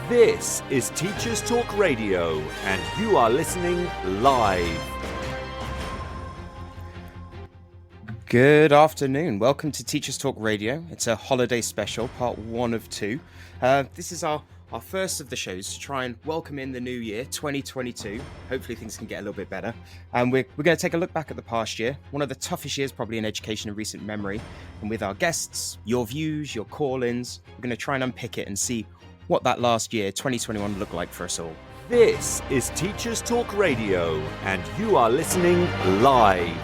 This is Teachers Talk Radio, and you are listening live. Good afternoon. Welcome to Teachers Talk Radio. It's a holiday special, part 1 of 2. This is our first of the shows to try and welcome in the new year, 2022. Hopefully things can get a little bit better. And we're going to take a look back at the past year, one of the toughest years probably in education in recent memory. And with our guests, your views, your call-ins, we're going to try and unpick it and see what that last year, 2021, looked like for us all. This is Teachers Talk Radio, and you are listening live.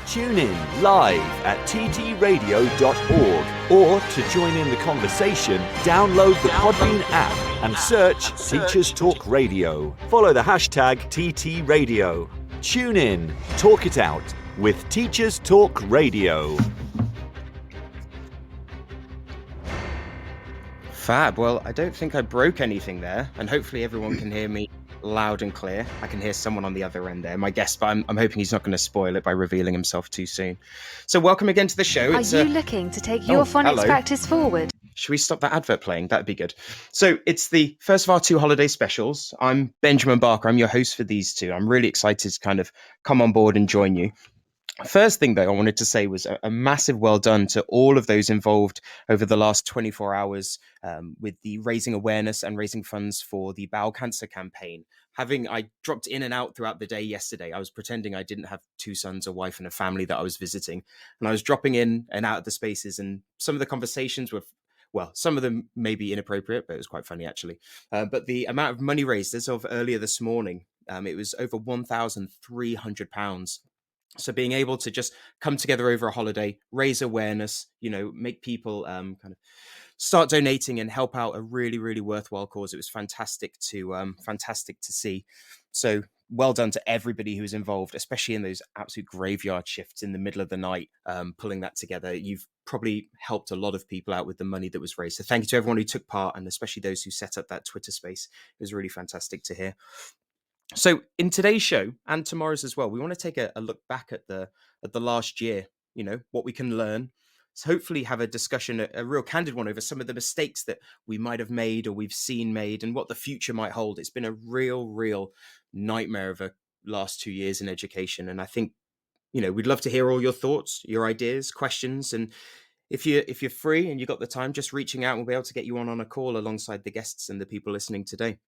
Tune in live at ttradio.org, or to join in the conversation, download the Podbean app and search Teachers Talk Radio. Follow the hashtag TTRadio. Tune in, talk it out with Teachers Talk Radio. Fab. Well, I don't think I broke anything there, and hopefully everyone can hear me loud and clear. I can hear someone on the other end there, my guest, but I'm hoping he's not going to spoil it by revealing himself too soon. So welcome again to the show. Are you looking to take your phonics hello. practice forward? Should we stop that advert playing? That'd be good. So it's the first of our 2 holiday specials. I'm Benjamin Barker. I'm your host for these 2. I'm really excited to kind of come on board and join you. First thing, though, I wanted to say was a massive well done to all of those involved over the last 24 hours with the raising awareness and raising funds for the bowel cancer campaign. I dropped in and out throughout the day yesterday. I was pretending I didn't have 2 sons, a wife, and a family that I was visiting. And I was dropping in and out of the spaces. And some of the conversations were, well, some of them may be inappropriate, but it was quite funny, actually. But the amount of money raised as of earlier this morning, it was over £1,300. So being able to just come together over a holiday, raise awareness, make people kind of start donating and help out a really, really worthwhile cause. It was fantastic to see. So well done to everybody who's involved, especially in those absolute graveyard shifts in the middle of the night, pulling that together. You've probably helped a lot of people out with the money that was raised. So thank you to everyone who took part, and especially those who set up that Twitter space. It was really fantastic to hear. So in today's show and tomorrow's as well, we want to take a look back at the last year, what we can learn. So hopefully have a discussion, a real candid one, over some of the mistakes that we might have made or we've seen made and what the future might hold. It's been a real nightmare of a last 2 years in education. And I think, we'd love to hear all your thoughts, your ideas, questions. And if you're free and you've got the time, just reaching out, and we'll be able to get you on a call alongside the guests and the people listening today.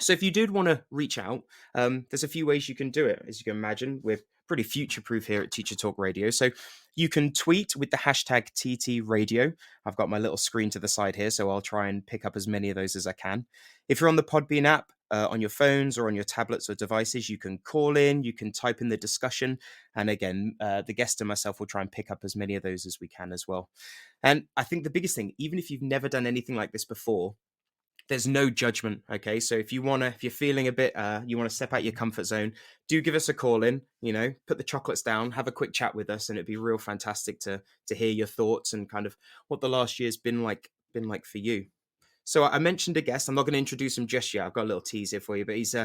So if you did want to reach out, there's a few ways you can do it. As you can imagine, we're pretty future-proof here at Teacher Talk Radio. So you can tweet with the hashtag TTRadio. I've got my little screen to the side here, so I'll try and pick up as many of those as I can. If you're on the Podbean app, on your phones or on your tablets or devices, you can call in, you can type in the discussion. And again, the guest and myself will try and pick up as many of those as we can as well. And I think the biggest thing, even if you've never done anything like this before, there's no judgment. Okay. So if you're feeling a bit, you want to step out your comfort zone, do give us a call in, put the chocolates down, have a quick chat with us. And it'd be real fantastic to hear your thoughts and kind of what the last year's been like for you. So I mentioned a guest. I'm not going to introduce him just yet. I've got a little tease here for you, but it's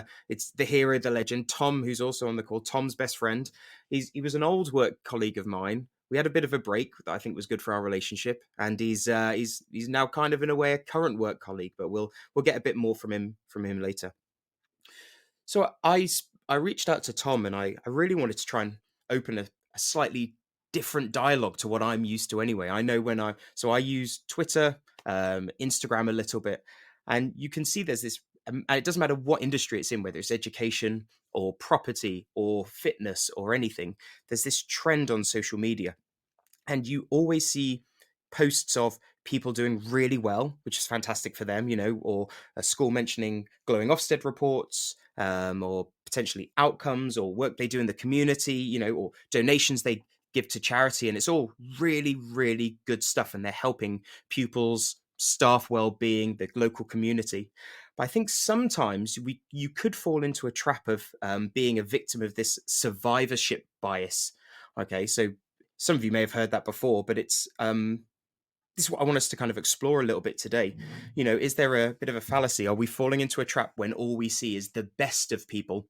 the hero, the legend, Tom, who's also on the call. Tom's best friend. He was an old work colleague of mine. We had a bit of a break that I think was good for our relationship, and he's now kind of in a way a current work colleague, but we'll get a bit more from him later. So I reached out to Tom, and I really wanted to try and open a slightly different dialogue to what I'm used to anyway. I know I use Twitter, Instagram a little bit, and you can see there's this. It doesn't matter what industry it's in, whether it's education or property or fitness or anything, there's this trend on social media. And you always see posts of people doing really well, which is fantastic for them, or a school mentioning glowing Ofsted reports, or potentially outcomes or work they do in the community, or donations they give to charity. And it's all really, really good stuff. And they're helping pupils, staff well-being, the local community. But I think sometimes you could fall into a trap of being a victim of this survivorship bias. Okay, so some of you may have heard that before, but it's this is what I want us to kind of explore a little bit today. Is there a bit of a fallacy? Are we falling into a trap when all we see is the best of people,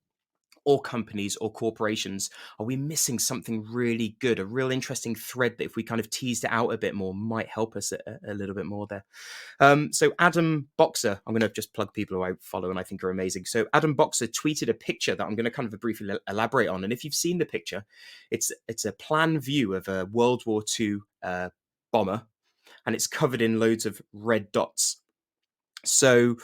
or companies or corporations? Are we missing something really good, a real interesting thread that if we kind of teased it out a bit more might help us a little bit more there? So Adam Boxer, I'm going to just plug people who I follow and I think are amazing. So Adam Boxer tweeted a picture that I'm going to kind of briefly elaborate on. And if you've seen the picture, it's a plan view of a World War II bomber, and it's covered in loads of red dots. So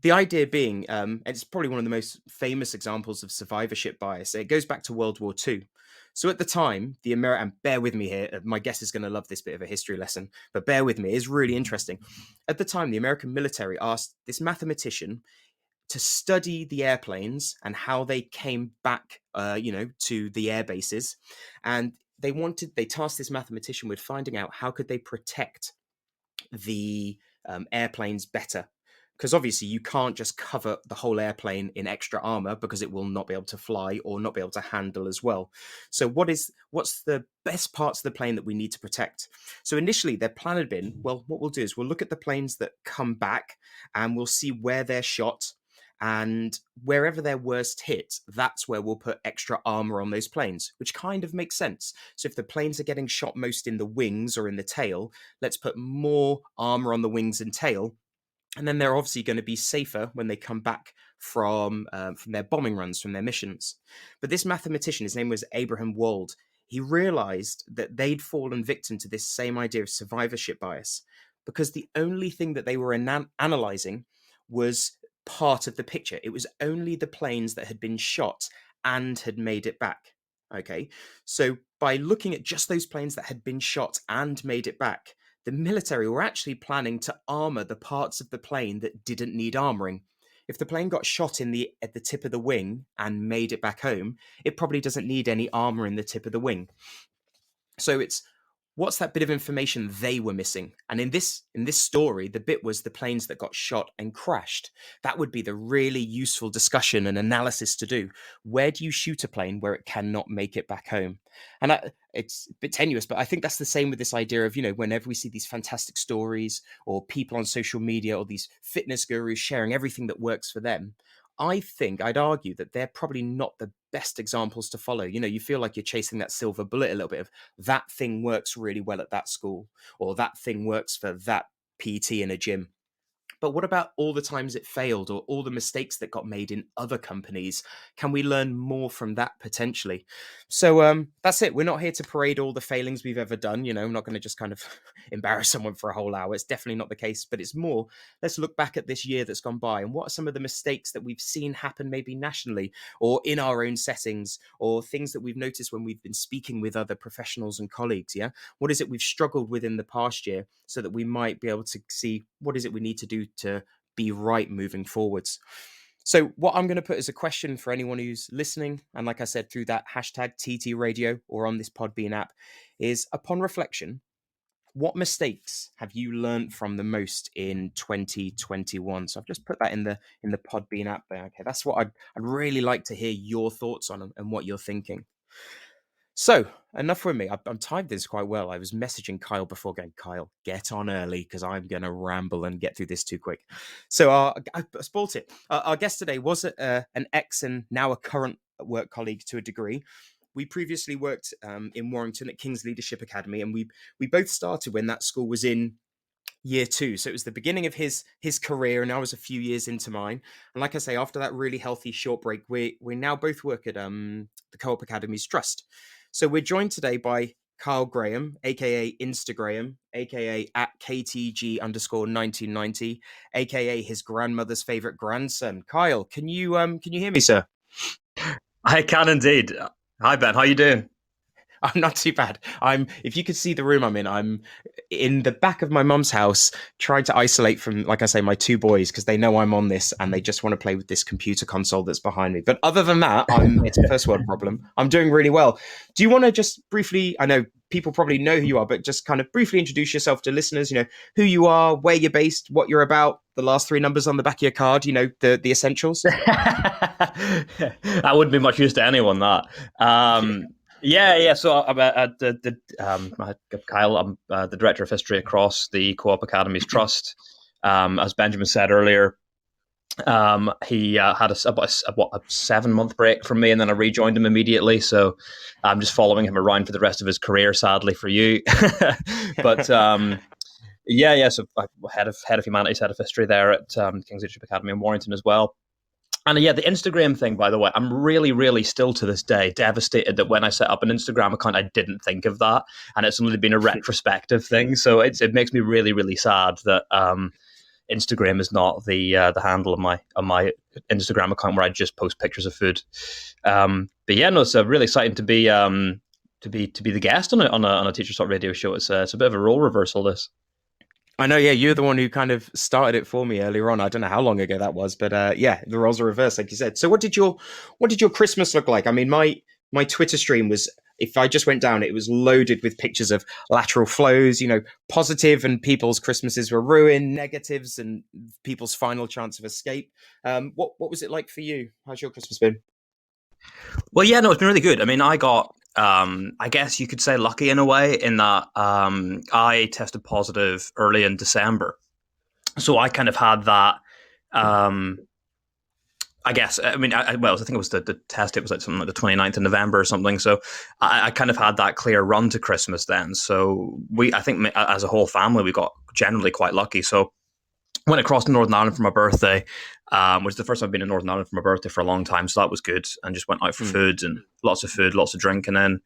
the idea being, and it's probably one of the most famous examples of survivorship bias. It goes back to World War II. So at the time, and bear with me here, my guest is going to love this bit of a history lesson, but bear with me, it's really interesting. At the time, the American military asked this mathematician to study the airplanes and how they came back, to the air bases. And they tasked this mathematician with finding out how could they protect the airplanes better, because obviously you can't just cover the whole airplane in extra armor because it will not be able to fly or not be able to handle as well. So what's the best parts of the plane that we need to protect? So initially their plan had been, well, what we'll do is we'll look at the planes that come back and we'll see where they're shot, and wherever they're worst hit, that's where we'll put extra armor on those planes, which kind of makes sense. So if the planes are getting shot most in the wings or in the tail, let's put more armor on the wings and tail. And then they're obviously going to be safer when they come back from their bombing runs, from their missions. But this mathematician, his name was Abraham Wald, he realized that they'd fallen victim to this same idea of survivorship bias, because the only thing that they were analyzing was part of the picture. It was only the planes that had been shot and had made it back. Okay, so by looking at just those planes that had been shot and made it back, the military were actually planning to armor the parts of the plane that didn't need armoring. If the plane got shot at the tip of the wing and made it back home, it probably doesn't need any armor in the tip of the wing. So it's, what's that bit of information they were missing? And in this story, the bit was the planes that got shot and crashed. That would be the really useful discussion and analysis to do. Where do you shoot a plane where it cannot make it back home? And it's a bit tenuous, but I think that's the same with this idea of, whenever we see these fantastic stories or people on social media or these fitness gurus sharing everything that works for them, I think I'd argue that they're probably not the best examples to follow. You feel like you're chasing that silver bullet a little bit of, that thing works really well at that school, or that thing works for that PT in a gym. But what about all the times it failed, or all the mistakes that got made in other companies? Can we learn more from that potentially? So that's it. We're not here to parade all the failings we've ever done. I'm not going to just kind of embarrass someone for a whole hour. It's definitely not the case, but it's more, let's look back at this year that's gone by and what are some of the mistakes that we've seen happen maybe nationally or in our own settings, or things that we've noticed when we've been speaking with other professionals and colleagues. Yeah. What is it we've struggled with in the past year, so that we might be able to see what is it we need to do to be right moving forwards. So what I'm going to put as a question for anyone who's listening, and like I said, through that hashtag TT Radio or on this Podbean app, is, upon reflection, what mistakes have you learned from the most in 2021? So I've just put that in the Podbean app there. Okay, that's what I'd really like to hear your thoughts on and what you're thinking. So enough with me. I'm timed this quite well. I was messaging Kyle before going, Kyle, get on early because I'm going to ramble and get through this too quick. So I spoilt it. Our guest today was an ex and now a current work colleague to a degree. We previously worked in Warrington at King's Leadership Academy, and we both started when that school was in year 2. So it was the beginning of his career, and I was a few years into mine. And like I say, after that really healthy short break, we now both work at the Co-op Academy's Trust. So we're joined today by Kyle Graham, aka Instagram, aka at KTG_1990, aka his grandmother's favorite grandson. Kyle, can you hear me, sir? I can indeed. Hi Ben, how you doing? I'm not too bad. If you could see the room I'm in the back of my mum's house, trying to isolate from, like I say, my 2 boys, because they know I'm on this and they just want to play with this computer console that's behind me. But other than that, it's a first world problem. I'm doing really well. Do you want to just briefly, I know people probably know who you are, but just kind of briefly introduce yourself to listeners, who you are, where you're based, what you're about, the last 3 numbers on the back of your card, the essentials? That wouldn't be much use to anyone, that. Yeah. So I'm Kyle. I'm the Director of History across the Co-op Academy's Trust. As Benjamin said earlier, He had a 7-month break from me, and then I rejoined him immediately. So I'm just following him around for the rest of his career, sadly for you. But yeah. So head of humanities, head of history there at King's Leadership Academy in Warrington as well. And yeah, the Instagram thing, by the way, I'm really, really still to this day devastated that when I set up an Instagram account, I didn't think of that, and it's only been a retrospective thing. So it makes me really, really sad that Instagram is not the handle of my Instagram account where I just post pictures of food. But yeah, no, it's really exciting to be the guest on a Teachers Talk radio show. It's a bit of a role reversal. This. I know, yeah, you're the one who kind of started it for me earlier on. I don't know how long ago that was, but yeah, the roles are reversed, like you said. So what did your Christmas look like? I mean, my Twitter stream was, if I just went down, it was loaded with pictures of lateral flows, positive and people's Christmases were ruined, negatives and people's final chance of escape. What was it like for you? How's your Christmas been? Well, yeah, no, it's been really good. I mean, I got, I guess you could say lucky in a way in that I tested positive early in December. So I kind of had that, I guess, I mean, I think it was the test, it was like something like the 29th of November or something. So I kind of had that clear run to Christmas then. So I think as a whole family, we got generally quite lucky. So went across to Northern Ireland for my birthday, which is the first time I've been in Northern Ireland for my birthday for a long time. So that was good. And just went out for food, lots of drink. And then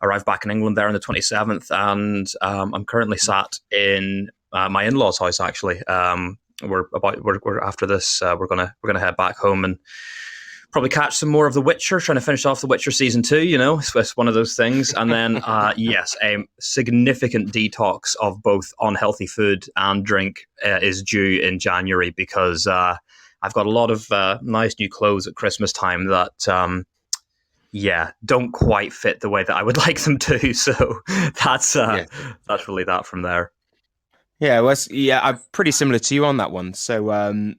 arrived back in England there on the 27th. And I'm currently sat in my in-laws' house, actually. We're after this, we're gonna head back home and probably catch some more of The Witcher, trying to finish off The Witcher season 2, it's one of those things. And then, yes, a significant detox of both unhealthy food and drink is due in January because I've got a lot of nice new clothes at Christmas time that, don't quite fit the way that I would like them to. So that's really that from there. Yeah, well, I'm pretty similar to you on that one. So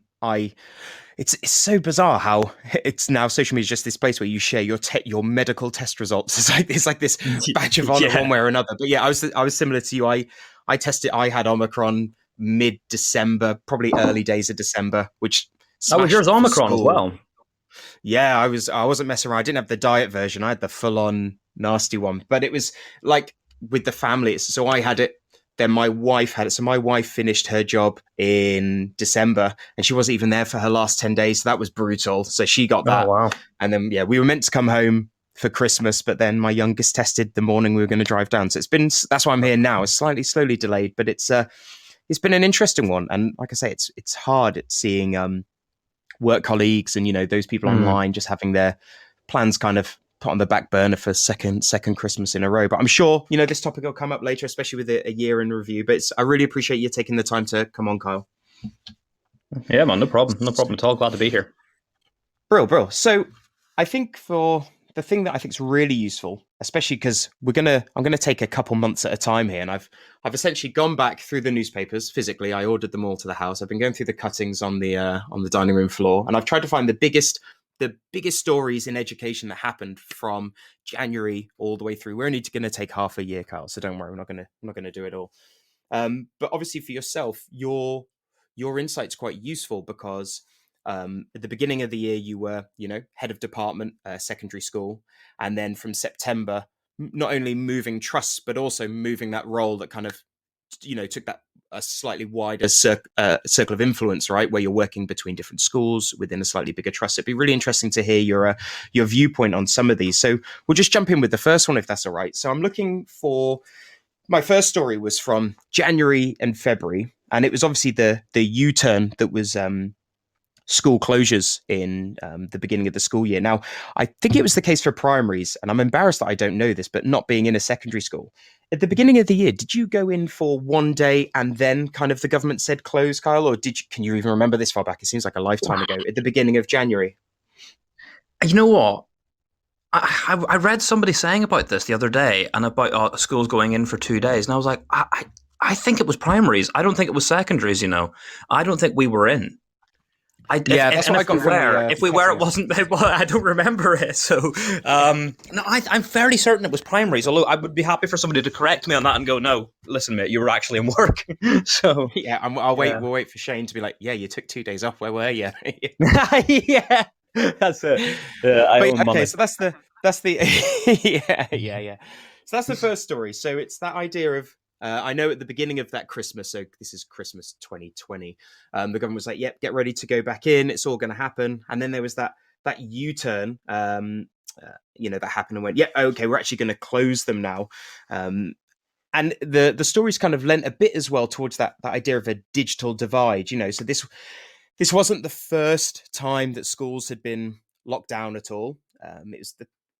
it's so bizarre how it's now social media is just this place where you share your medical test results. It's like this badge of honor one way or another. But yeah, I was similar to you. I had Omicron mid-December, probably early days of December, which was yours Omicron as well? Yeah, I wasn't messing around. I didn't have the diet version. I had the full-on nasty one. But it was like with the family. So I had it. Then my wife had it. So my wife finished her job in December and she wasn't even there for her last 10 days. So that was brutal. So she got that. Oh, wow. And then, we were meant to come home for Christmas, but then my youngest tested the morning we were going to drive down. So that's why I'm here now. It's slowly delayed, but it's been an interesting one. And like I say, it's hard at seeing work colleagues and, those people online just having their plans kind of put on the back burner for second Christmas in a row. But I'm sure, this topic will come up later, especially with a year in review. But I really appreciate you taking the time to come on, Kyle. Yeah, man, no problem at all. Glad to be here. Bro. So I think for the thing that I think is really useful, especially because I'm gonna take a couple months at a time here, and I've essentially gone back through the newspapers physically. I ordered them all to the house. I've been going through the cuttings on the dining room floor, and I've tried to find the biggest stories in education that happened from January all the way through. We're only going to take half a year, Kyle, so don't worry, I'm not going to do it all. But obviously for yourself, your insight's quite useful because at the beginning of the year you were, head of department, secondary school, and then from September, not only moving trusts but also moving that role that kind of, took that a slightly wider circle of influence, right, where you're working between different schools within a slightly bigger trust. It'd be really interesting to hear your viewpoint on some of these. So we'll just jump in with the first one, if that's all right. So I'm looking for, my first story was from January and February, and it was obviously the U-turn that was school closures in the beginning of the school year. Now, I think it was the case for primaries, and I'm embarrassed that I don't know this, but not being in a secondary school. At the beginning of the year, did you go in for one day and then kind of the government said close, Kyle? Or can you even remember this far back? It seems like a lifetime ago, at the beginning of January. You know what? I read somebody saying about this the other day and about schools going in for 2 days. And I was like, I think it was primaries. I don't think it was secondaries, I don't think we were in. That's what I got from the. If we were, it wasn't. Well, I don't remember it. So, no, I'm fairly certain it was primaries. Although I would be happy for somebody to correct me on that and go, "No, listen, mate, you were actually in work." So, I'll wait. We'll wait for Shane to be like, "Yeah, you took 2 days off. Where were you?" yeah, that's it. Okay, so that's the yeah. So that's the first story. So it's that idea of. I know at the beginning of that Christmas, so this is Christmas 2020, the government was like, yep, get ready to go back in. It's all going to happen. And then there was that U-turn, that happened and went, yeah, okay, we're actually going to close them now. And the stories kind of lent a bit as well towards that idea of a digital divide, so this wasn't the first time that schools had been locked down at all. It was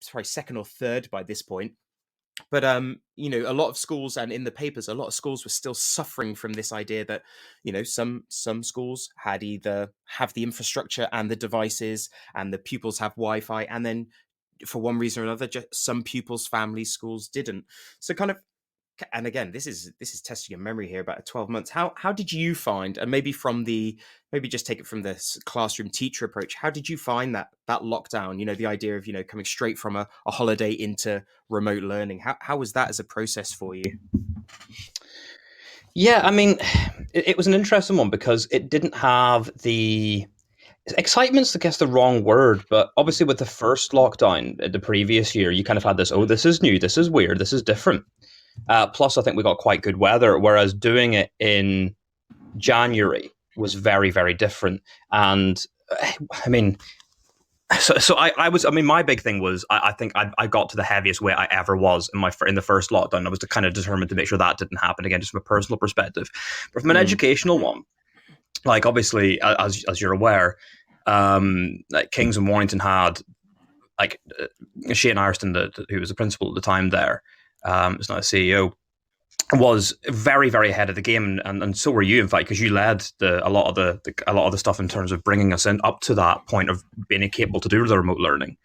probably second or third by this point. But a lot of schools, and in the papers, a lot of schools were still suffering from this idea that, some schools had either have the infrastructure and the devices, and the pupils have Wi-Fi, and then for one reason or another, just some pupils' families, schools didn't. So kind of, and again, this is testing your memory here about 12 months. How did you find, and maybe just take it from this classroom teacher approach, how did you find that lockdown, the idea of, coming straight from a holiday into remote learning? How was that as a process for you? Yeah, I mean, it was an interesting one because it didn't have the excitement's, I guess, the wrong word, but obviously with the first lockdown the previous year, you kind of had this, oh, this is new, this is weird, this is different. Plus, I think we got quite good weather, whereas doing it in January was very, very different. And I mean, so I was. I mean, my big thing was I think I got to the heaviest weight I ever was in the first lockdown. I was kind of determined to make sure that didn't happen again, just from a personal perspective. But from an educational one, like obviously, as you're aware, like Kings and Warrington had like Shane Ireton, who was the principal at the time there. It's not a CEO, was very, very ahead of the game, and so were you, in fact, because you led a lot of the stuff in terms of bringing us in up to that point of being capable to do the remote learning.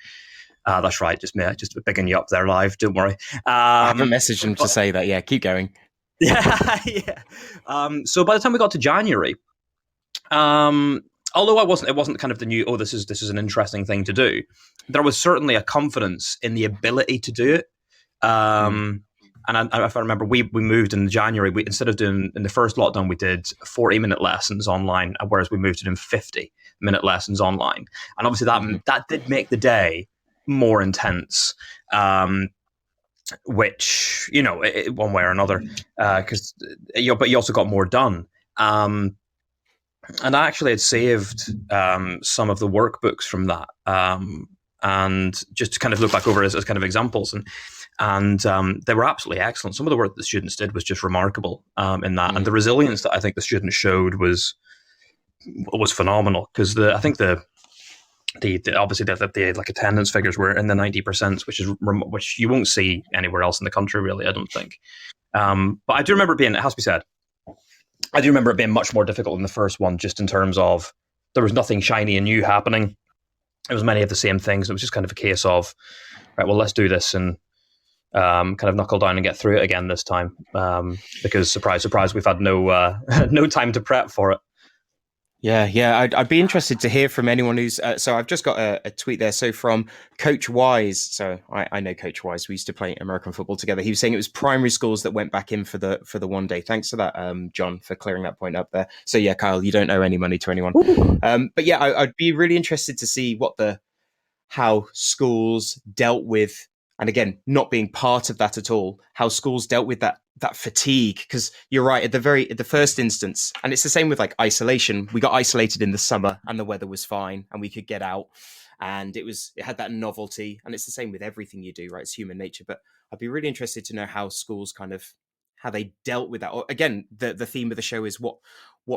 That's right, just bigging you up there live. Don't worry. I haven't messaged him to say that. Yeah, keep going. Yeah, yeah. So by the time we got to January, although it wasn't kind of the new, oh, this is an interesting thing to do. There was certainly a confidence in the ability to do it. And if I remember, we moved in January. Instead of doing in the first lockdown, we did 40-minute lessons online, whereas we moved to doing 50-minute lessons online. And obviously that did make the day more intense, which one way or another, because but you also got more done. And I actually had saved some of the workbooks from that, and just to kind of look back over as kind of examples, and they were absolutely excellent. Some of the work that the students did was just remarkable in that, and the resilience that I think the students showed was phenomenal. Because I think the obviously the like attendance figures were in the 90%, which you won't see anywhere else in the country, really. I don't think. But I do remember it has to be said, I do remember it being much more difficult in the first one, just in terms of there was nothing shiny and new happening. It was many of the same things. It was just kind of a case of, right, well, let's do this and kind of knuckle down and get through it again this time, because surprise, surprise, we've had no time to prep for it. Yeah. I'd be interested to hear from anyone who's. So I've just got a tweet there. So from Coach Wise. So I know Coach Wise. We used to play American football together. He was saying it was primary schools that went back in for the one day. Thanks for that, John, for clearing that point up there. So yeah, Kyle, you don't owe any money to anyone. But yeah, I'd be really interested to see how schools dealt with. And again, not being part of that at all, how schools dealt with that fatigue. Because you're right, at the first instance, and it's the same with like isolation. We got isolated in the summer, and the weather was fine, and we could get out, and it had that novelty. And it's the same with everything you do, right? It's human nature. But I'd be really interested to know how schools how they dealt with that. Or again, the theme of the show is what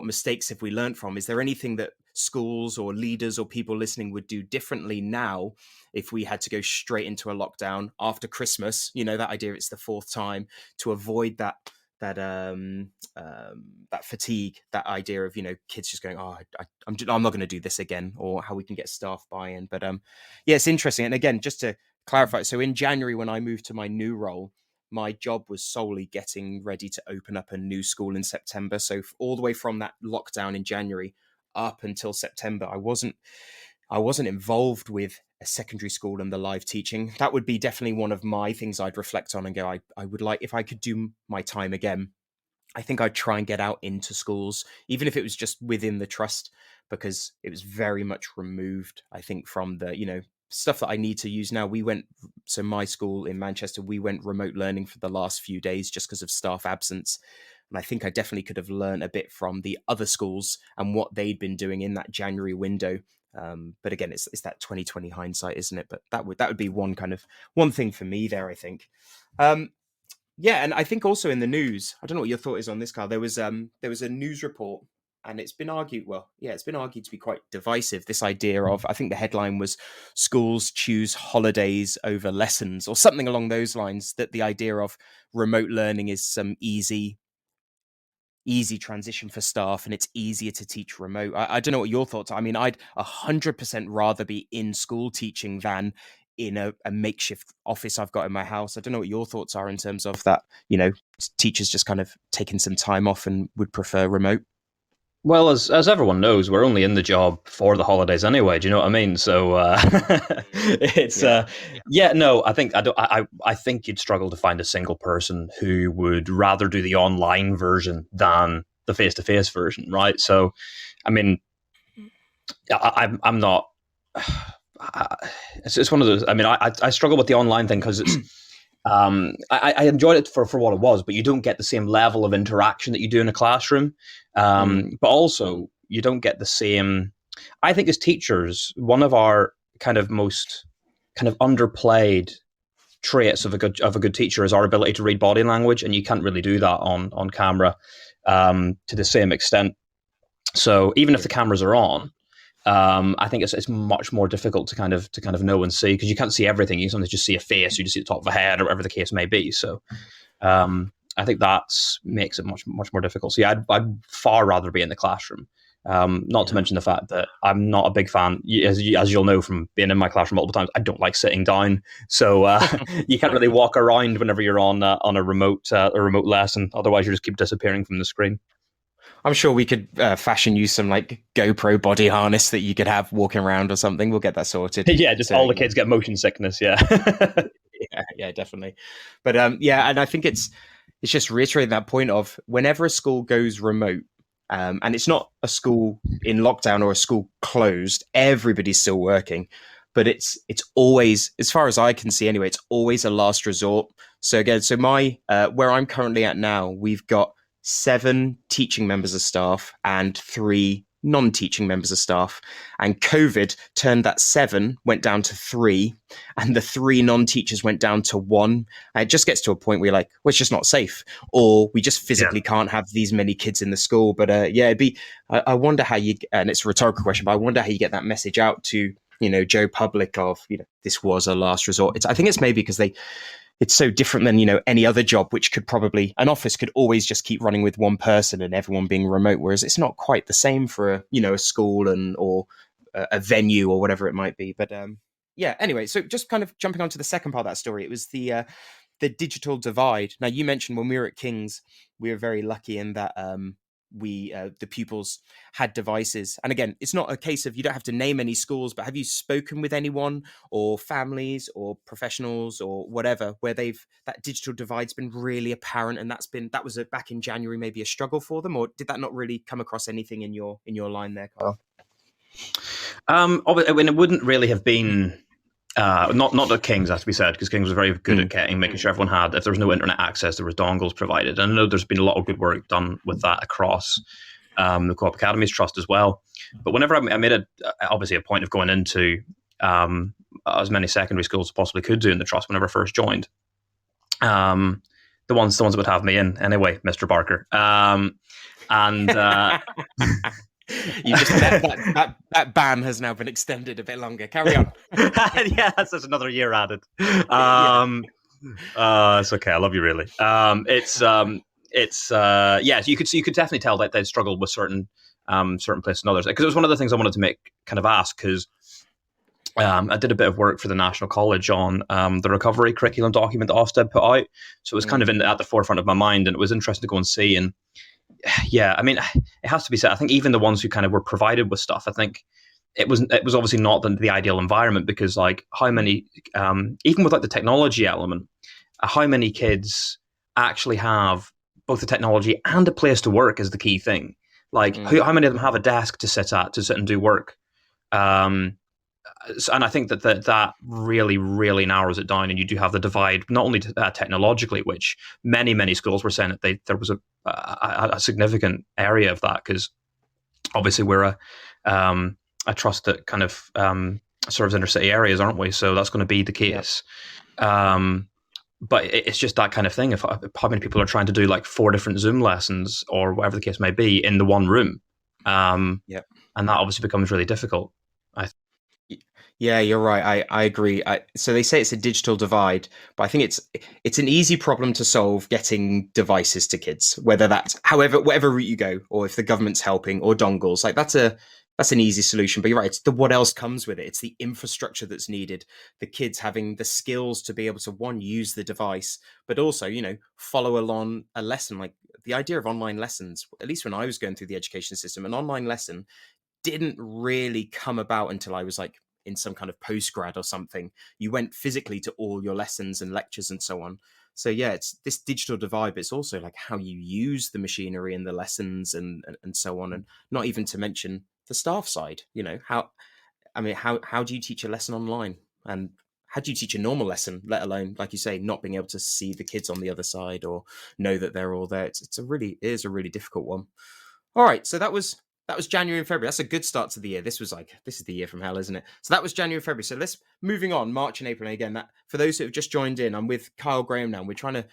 mistakes have we learned from? Is there anything that schools or leaders or people listening would do differently now if we had to go straight into a lockdown after Christmas? That idea, it's the fourth time, to avoid that fatigue, that idea of kids just going, oh, I'm not going to do this again, or how we can get staff buy-in. But yeah, it's interesting. And again, just to clarify, so in January when I moved to my new role, my job was solely getting ready to open up a new school in September. So all the way from that lockdown in January, up until September, I wasn't involved with a secondary school and the live teaching. That would be definitely one of my things I'd reflect on and go, I would like, if I could do my time again, I think I'd try and get out into schools, even if it was just within the trust, because it was very much removed, I think, from the, stuff that I need to use now. So my school in Manchester, we went remote learning for the last few days just because of staff absence. And I think I definitely could have learned a bit from the other schools and what they'd been doing in that January window. But again, it's that 2020 hindsight, isn't it? But that would be one thing for me there, I think. Yeah, and I think also in the news, I don't know what your thought is on this, Carl. There was a news report, and it's been argued. Well, yeah, it's been argued to be quite divisive. This idea of, I think the headline was, schools choose holidays over lessons, or something along those lines. That the idea of remote learning is some easy transition for staff, and it's easier to teach remote. I don't know what your thoughts are. I mean, I'd 100% rather be in school teaching than in a makeshift office I've got in my house. I don't know what your thoughts are in terms of that, teachers just kind of taking some time off and would prefer remote. Well, as everyone knows, we're only in the job for the holidays anyway. Do you know what I mean? So it's no. I think you'd struggle to find a single person who would rather do the online version than the face-to-face version, right? So, I mean, I'm not. It's one of those. I mean, I struggle with the online thing because it's. I enjoyed it for what it was, but you don't get the same level of interaction that you do in a classroom. But also, you don't get the same. I think as teachers, one of our kind of most kind of underplayed traits of a good teacher is our ability to read body language, and you can't really do that on camera to the same extent. So even if the cameras are on, I think it's much more difficult to kind of know and see, because you can't see everything. You sometimes just see a face, you just see the top of a head, or whatever the case may be. So I think that makes it much more difficult. So yeah, I'd far rather be in the classroom. Not to mention the fact that I'm not a big fan, as you'll know from being in my classroom multiple times, I don't like sitting down. So you can't really walk around whenever you're on a remote lesson. Otherwise, you just keep disappearing from the screen. I'm sure we could fashion you some like GoPro body harness that you could have walking around or something. We'll get that sorted. Yeah, just so, all the kids get motion sickness. Yeah, yeah, definitely. But and I think it's just reiterating that point of whenever a school goes remote, and it's not a school in lockdown or a school closed, everybody's still working. But it's always, as far as I can see anyway, it's always a last resort. So again, my where I'm currently at now, we've got 7 teaching members of staff and 3 non-teaching members of staff, and COVID turned that 7 went down to 3, and the 3 non-teachers went down to 1. And it just gets to a point where you're like, well, it's just not safe, or we just physically can't have these many kids in the school. But it'd be, I wonder how you, and it's a rhetorical question, but I wonder how you get that message out to Joe Public of this was a last resort. I think it's maybe because it's so different than, any other job, which could probably, an office could always just keep running with one person and everyone being remote, whereas it's not quite the same for a school or a venue or whatever it might be. But anyway, so just kind of jumping onto the second part of that story, it was the digital divide. Now, you mentioned when we were at King's, we were very lucky in that the pupils had devices. And again, it's not a case of, you don't have to name any schools, but have you spoken with anyone or families or professionals or whatever where that digital divide's been really apparent, and that was back in January maybe a struggle for them, or did that not really come across anything in your line there, Carl? I mean, it wouldn't really have been not at King's, has to be said, because King's was very good at making sure everyone had, if there was no internet access, there was dongles provided. And I know there's been a lot of good work done with that across the Co-op Academies Trust as well. But whenever I made obviously a point of going into as many secondary schools as possibly could do in the trust whenever I first joined, the ones that would have me in anyway, Mr. Barker. You just that ban has now been extended a bit longer. Carry on. Yeah, that's another year added. It's okay. I love you, really. Yeah. So you could definitely tell that they'd struggled with certain places and others, because it was one of the things I wanted to ask, because I did a bit of work for the National College on the recovery curriculum document that Ofsted put out. So it was kind of at the forefront of my mind, and it was interesting to go and see. And yeah, I mean, it has to be said. I think even the ones who kind of were provided with stuff, I think it was obviously not the ideal environment, because like how many, even with like the technology element, how many kids actually have both the technology and a place to work is the key thing. Like how many of them have a desk to sit and do work? Um, and I think that really, really narrows it down, and you do have the divide not only technologically, which many schools were saying that there was a significant area of that, because obviously we're a trust that kind of serves inner city areas, aren't we? So that's going to be the case. Yep. But it's just that kind of thing. If how many people are trying to do like 4 different Zoom lessons or whatever the case may be in the one room, and that obviously becomes really difficult. Yeah, you're right. I agree. So they say it's a digital divide, but I think it's an easy problem to solve getting devices to kids, whether that's whatever route you go, or if the government's helping, or dongles. Like that's an easy solution. But you're right. It's the what else comes with it. It's the infrastructure that's needed. The kids having the skills to be able to use the device, but also follow along a lesson. Like the idea of online lessons, at least when I was going through the education system, an online lesson didn't really come about until I was like in some kind of postgrad or something. You went physically to all your lessons and lectures and so on. So yeah, it's this digital divide, but it's also like how you use the machinery and the lessons and so on, and not even to mention the staff side. How do you teach a lesson online, and how do you teach a normal lesson, let alone, like you say, not being able to see the kids on the other side or know that they're all there? It is a really difficult one. All right, so that was January and February. That's a good start to the year. This is the year from hell, isn't it? So that was January and February. So let's moving on, March and April. And again, that for those who have just joined in, I'm with Kyle Graham now. And we're trying to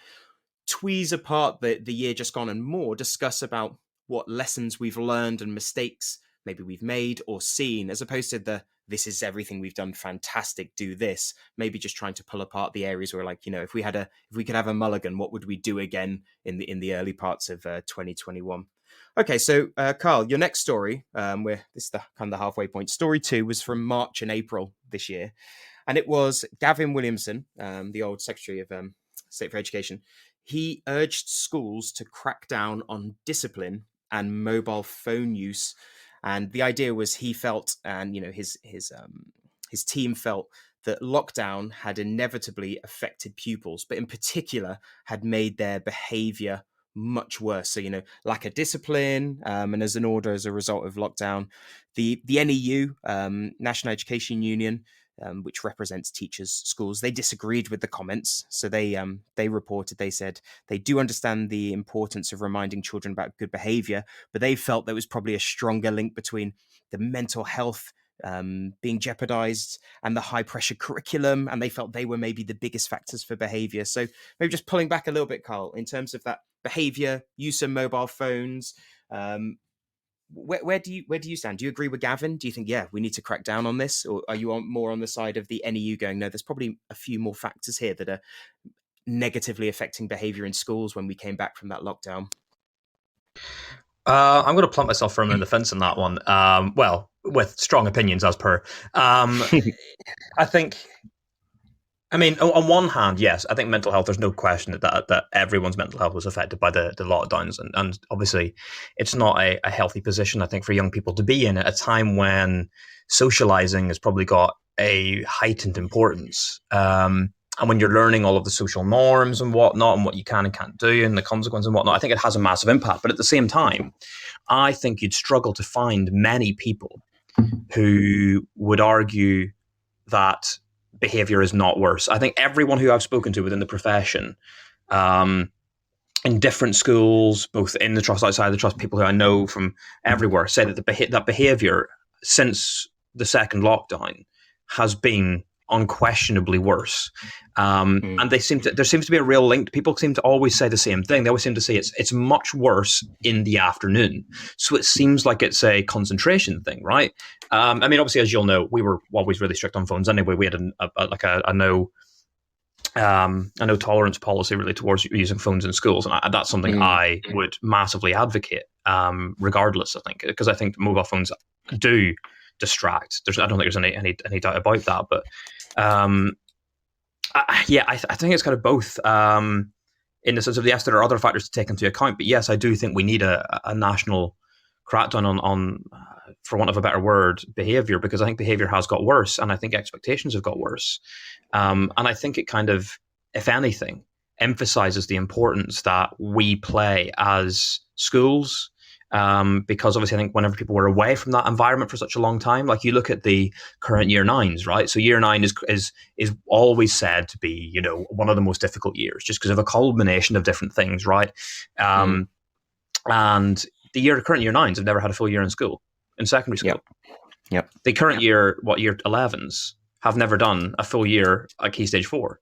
tweeze apart the year just gone and more discuss about what lessons we've learned and mistakes maybe we've made or seen, as opposed to this is everything we've done fantastic, do this. Maybe just trying to pull apart the areas where, like, if we could have a mulligan, what would we do again in the early parts of 2021? Okay, so Carl, your next story, this is the kind of the halfway point. Story 2 was from March and April this year, and it was Gavin Williamson, the old Secretary of State for Education. He urged schools to crack down on discipline and mobile phone use, and the idea was he felt, and his team felt, that lockdown had inevitably affected pupils, but in particular had made their behaviour much worse. So, lack of discipline, and as a result of lockdown, the NEU, National Education Union, which represents teachers, schools, they disagreed with the comments. So they reported, they said they do understand the importance of reminding children about good behavior, but they felt there was probably a stronger link between the mental health being jeopardized and the high pressure curriculum, and they felt they were maybe the biggest factors for behavior. So maybe just pulling back a little bit, Carl, in terms of that behavior, use of mobile phones, where do you stand? Do you agree with Gavin? Do you think, we need to crack down on this, or are you more on the side of the NEU going, no, there's probably a few more factors here that are negatively affecting behavior in schools when we came back from that lockdown? I'm going to plant myself firmly in the fence on that one. Well, with strong opinions as per. I think, on one hand, yes, I think mental health, there's no question that everyone's mental health was affected by the lockdowns. And obviously, it's not a healthy position, I think, for young people to be in at a time when socializing has probably got a heightened importance. And when you're learning all of the social norms and whatnot, and what you can and can't do, and the consequences and whatnot, I think it has a massive impact. But at the same time, I think you'd struggle to find many people who would argue that behavior is not worse. I think everyone who I've spoken to within the profession, in different schools, both in the trust, outside the trust, people who I know from everywhere, say that that behavior since the second lockdown has been unquestionably worse. And there seems to be a real link. People seem to always say the same thing. They always seem to say it's much worse in the afternoon. So it seems like it's a concentration thing, right? Obviously, as you'll know, we were always really strict on phones anyway. We had a no tolerance policy really towards using phones in schools, and that's something I would massively advocate, regardless. I think, because I think mobile phones do distract. I don't think there's any doubt about that. But I think it's kind of both. in the sense of, yes, there are other factors to take into account. But yes, I do think we need a national crackdown on, for want of a better word, behavior, because I think behavior has got worse, and I think expectations have got worse. And I think it kind of, if anything, emphasizes the importance that we play as schools. Because obviously I think whenever people were away from that environment for such a long time, like you look at the current year nines, right? So year nine is always said to be, you know, one of the most difficult years, just because of a culmination of different things, right? And the current year nines have never had a full year in school, in secondary school. Yep. The current year 11s have never done a full year at Key Stage 4.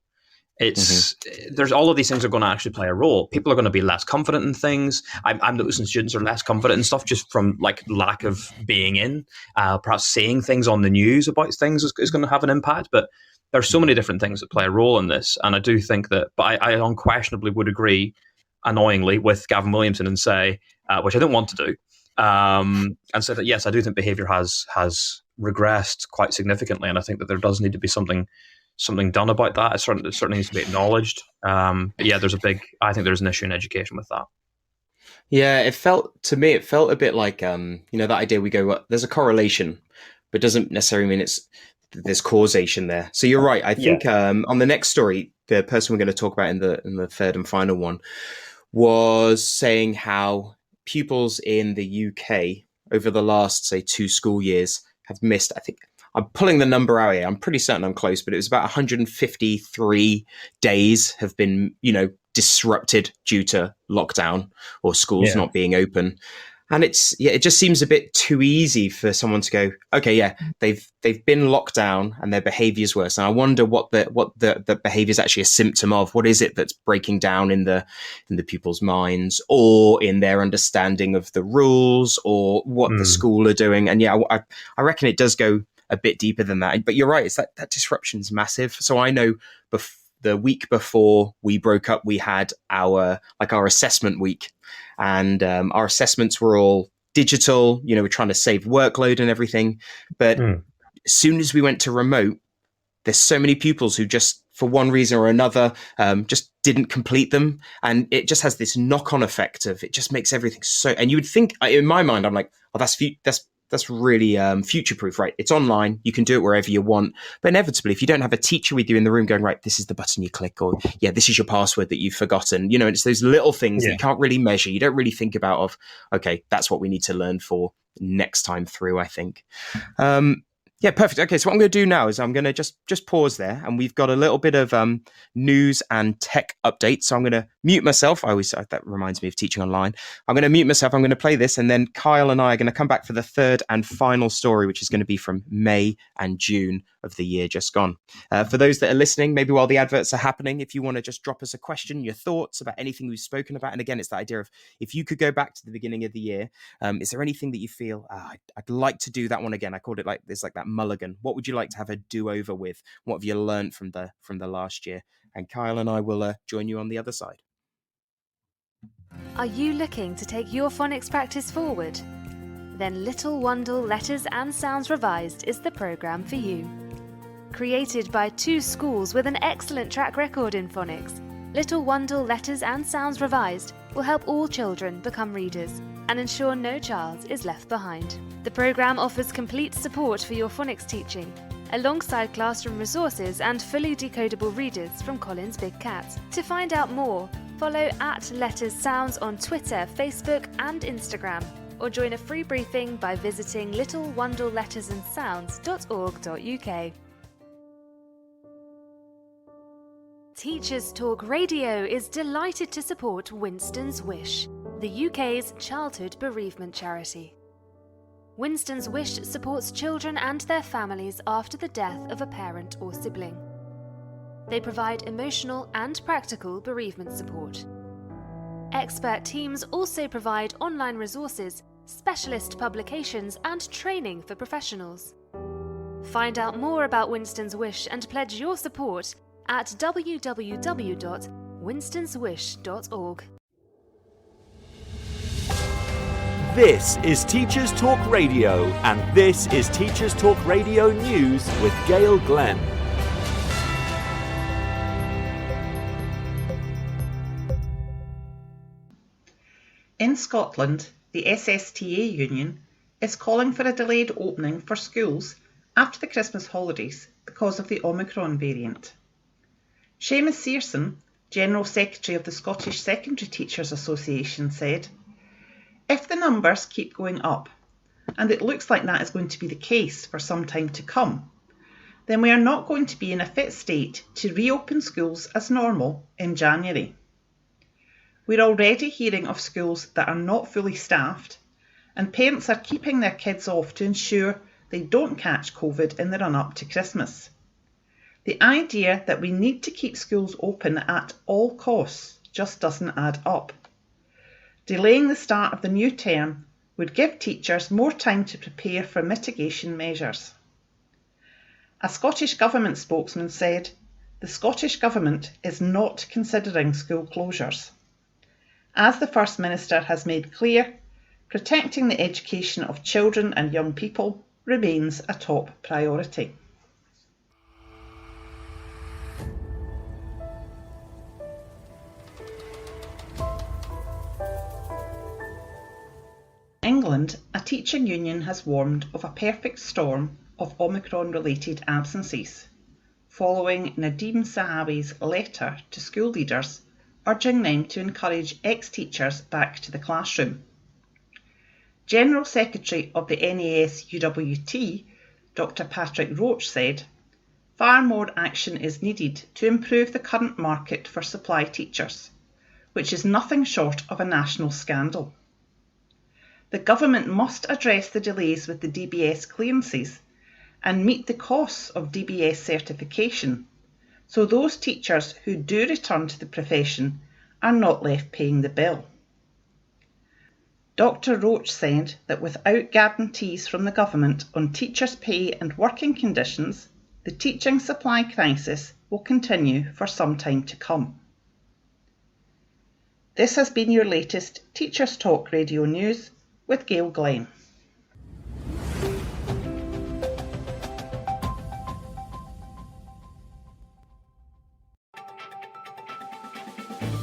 It's there's all of these things are going to actually play a role. People are going to be less confident in things. I'm noticing students are less confident in stuff just from like lack of being in. Perhaps seeing things on the news about things is going to have an impact. But there's so many different things that play a role in this, and I do think that. But I unquestionably would agree, annoyingly, with Gavin Williamson and say, which I don't want to do, and say that yes, I do think behaviour has regressed quite significantly, and I think that there does need to be something done about that. It certainly needs to be acknowledged. But yeah, I think there's an issue in education with that. Yeah, it felt a bit like, that idea we go, there's a correlation, but it doesn't necessarily mean there's causation there. So you're right. I think on the next story, the person we're going to talk about in the third and final one was saying how pupils in the UK over the last, say, 2 school years have missed, I think, I'm pulling the number out here. I'm pretty certain I'm close, but it was about 153 days have been, disrupted due to lockdown or schools not being open. And it just seems a bit too easy for someone to go, okay, they've been locked down and their behaviour's worse. And I wonder what the behaviour is actually a symptom of. What is it that's breaking down in the pupils' minds or in their understanding of the rules or what the school are doing? And I reckon it does go a bit deeper than that. But you're right, it's that disruption's massive. So I know the week before we broke up, we had our assessment week, and our assessments were all digital. We're trying to save workload and everything. But as soon as we went to remote, there's so many pupils who just, for one reason or another, just didn't complete them. And it just has this knock-on effect of, it just makes everything so, and you would think, in my mind, I'm like, oh, that's really future-proof, right? It's online. You can do it wherever you want. But inevitably, if you don't have a teacher with you in the room going, right, this is the button you click, or this is your password that you've forgotten. It's those little things that you can't really measure. You don't really think about of, okay, that's what we need to learn for next time through, I think. Perfect. Okay, so what I'm going to do now is I'm going to just pause there, and we've got a little bit of news and tech updates. So I'm going to mute myself. That reminds me of teaching online. I'm going to mute myself. I'm going to play this, and then Kyle and I are going to come back for the third and final story, which is going to be from May and June of the year just gone. For those that are listening, maybe while the adverts are happening, if you want to just drop us a question, your thoughts about anything we've spoken about. And again, it's that idea of, if you could go back to the beginning of the year, is there anything that you feel, I'd like to do that one again? I called it there's that mulligan. What would you like to have a do-over with? What have you learned from the last year? And Kyle and I will join you on the other side. Are you looking to take your phonics practice forward? Then Little Wandle Letters and Sounds Revised is the programme for you. Created by 2 schools with an excellent track record in phonics, Little Wandle Letters and Sounds Revised will help all children become readers and ensure no child is left behind. The programme offers complete support for your phonics teaching, alongside classroom resources and fully decodable readers from Collins Big Cat. To find out more, follow @LettersSounds on Twitter, Facebook and Instagram, or join a free briefing by visiting littlewandlelettersandsounds.org.uk. Teachers Talk Radio is delighted to support Winston's Wish, the UK's childhood bereavement charity. Winston's Wish supports children and their families after the death of a parent or sibling. They provide emotional and practical bereavement support. Expert teams also provide online resources, specialist publications, and training for professionals. Find out more about Winston's Wish and pledge your support at www.winstonswish.org. This is Teachers Talk Radio, and this is Teachers Talk Radio News with Gail Glenn. In Scotland, the SSTA union is calling for a delayed opening for schools after the Christmas holidays because of the Omicron variant. Seamus Searson, General Secretary of the Scottish Secondary Teachers Association, said, "If the numbers keep going up, and it looks like that is going to be the case for some time to come, then we are not going to be in a fit state to reopen schools as normal in January. We're already hearing of schools that are not fully staffed, and parents are keeping their kids off to ensure they don't catch COVID in the run-up to Christmas. The idea that we need to keep schools open at all costs just doesn't add up. Delaying the start of the new term would give teachers more time to prepare for mitigation measures." A Scottish Government spokesman said, "The Scottish Government is not considering school closures. As the First Minister has made clear, protecting the education of children and young people remains a top priority." England, a teaching union has warned of a perfect storm of Omicron-related absences, following Nadeem Sahawi's letter to school leaders urging them to encourage ex-teachers back to the classroom. General Secretary of the NAS-UWT, Dr Patrick Roach, said, "Far more action is needed to improve the current market for supply teachers, which is nothing short of a national scandal. The government must address the delays with the DBS clearances and meet the costs of DBS certification, so those teachers who do return to the profession are not left paying the bill." Dr Roach said that without guarantees from the government on teachers' pay and working conditions, the teaching supply crisis will continue for some time to come. This has been your latest Teachers Talk Radio News with Gail Glenn.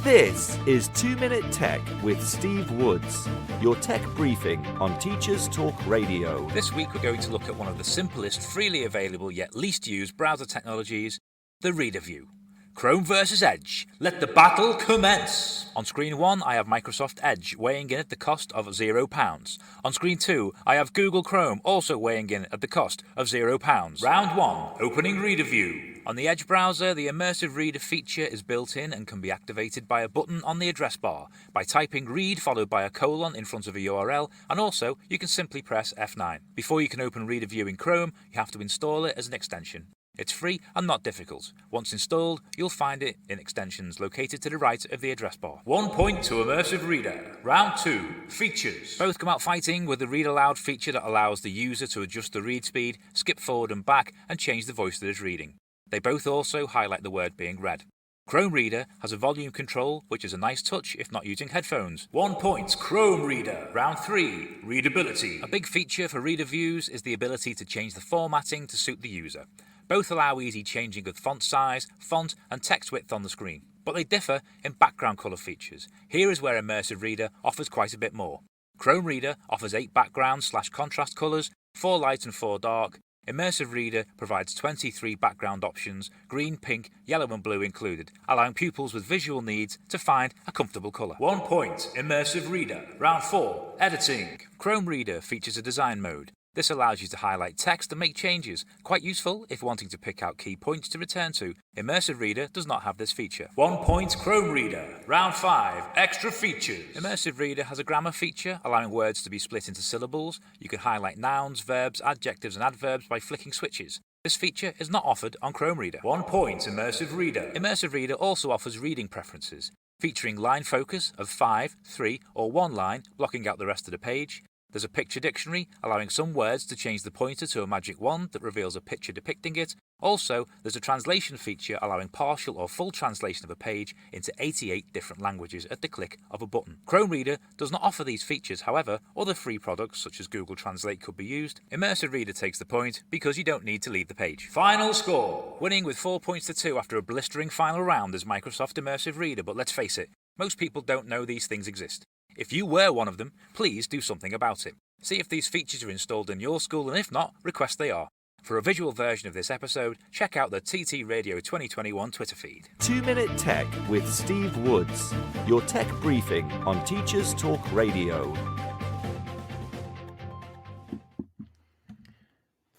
This is 2 Minute Tech with Steve Woods, your tech briefing on Teachers Talk Radio. This week we're going to look at one of the simplest, freely available yet least used browser technologies, the Reader View. Chrome versus Edge. Let the battle commence! On screen 1, I have Microsoft Edge, weighing in at the cost of £0. On screen 2, I have Google Chrome, also weighing in at the cost of £0. Round 1, opening Reader View. On the Edge browser, the Immersive Reader feature is built in and can be activated by a button on the address bar, by typing read followed by a colon in front of a URL, and also you can simply press F9. Before you can open Reader View in Chrome, you have to install it as an extension. It's free and not difficult. Once installed, you'll find it in extensions located to the right of the address bar. 1 point to Immersive Reader. Round 2, features. Both come out fighting with the Read Aloud feature that allows the user to adjust the read speed, skip forward and back, and change the voice that is reading. They both also highlight the word being read. Chrome Reader has a volume control, which is a nice touch if not using headphones. 1 point, Chrome Reader. Round 3, readability. A big feature for Reader Views is the ability to change the formatting to suit the user. Both allow easy changing of font size, font and text width on the screen, but they differ in background colour features. Here is where Immersive Reader offers quite a bit more. Chrome Reader offers 8 background/contrast colours, 4 light and 4 dark. Immersive Reader provides 23 background options, green, pink, yellow and blue included, allowing pupils with visual needs to find a comfortable colour. 1 point, Immersive Reader. Round 4, editing. Chrome Reader features a design mode. This allows you to highlight text and make changes, quite useful if wanting to pick out key points to return to. Immersive Reader does not have this feature. 1 point, Chrome Reader. Round 5, extra features. Immersive Reader has a grammar feature, allowing words to be split into syllables. You can highlight nouns, verbs, adjectives and adverbs by flicking switches. This feature is not offered on Chrome Reader. 1 point, Immersive Reader. Immersive Reader also offers reading preferences, featuring line focus of 5, 3 or 1 line, blocking out the rest of the page. There's a picture dictionary, allowing some words to change the pointer to a magic wand that reveals a picture depicting it. Also, there's a translation feature allowing partial or full translation of a page into 88 different languages at the click of a button. Chrome Reader does not offer these features, however, other free products such as Google Translate could be used. Immersive Reader takes the point because you don't need to leave the page. Final score! Winning with 4 points to 2 after a blistering final round is Microsoft Immersive Reader, but let's face it, most people don't know these things exist. If you were one of them, please do something about it. See if these features are installed in your school, and if not, request they are. For a visual version of this episode, check out the TT Radio 2021 Twitter feed. 2-Minute Tech with Steve Woods, your tech briefing on Teachers Talk Radio.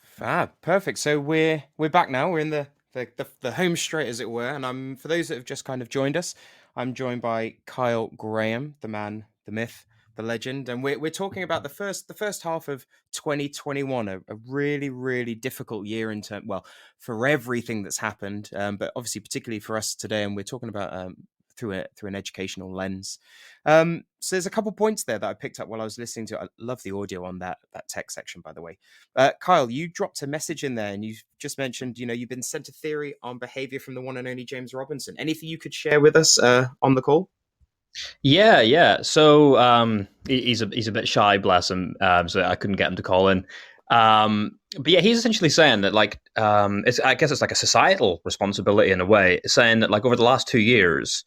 Fab, perfect. So we're back now. We're in the home straight, as it were. And for those that have just kind of joined us, I'm joined by Kyle Graham, the man, the myth, the legend, and we're talking about the first half of 2021, a really, really difficult year for everything that's happened, but obviously particularly for us today, and we're talking about through an educational lens. So there's a couple points there that I picked up while I was listening to. I love the audio on that tech section, by the way. Kyle, you dropped a message in there, and you just mentioned, you've been sent a theory on behavior from the one and only James Robinson. Anything you could share with us on the call? Yeah. So he's a bit shy, bless him. So I couldn't get him to call in. But yeah, he's essentially saying that I guess it's like a societal responsibility in a way, saying that over the last 2 years,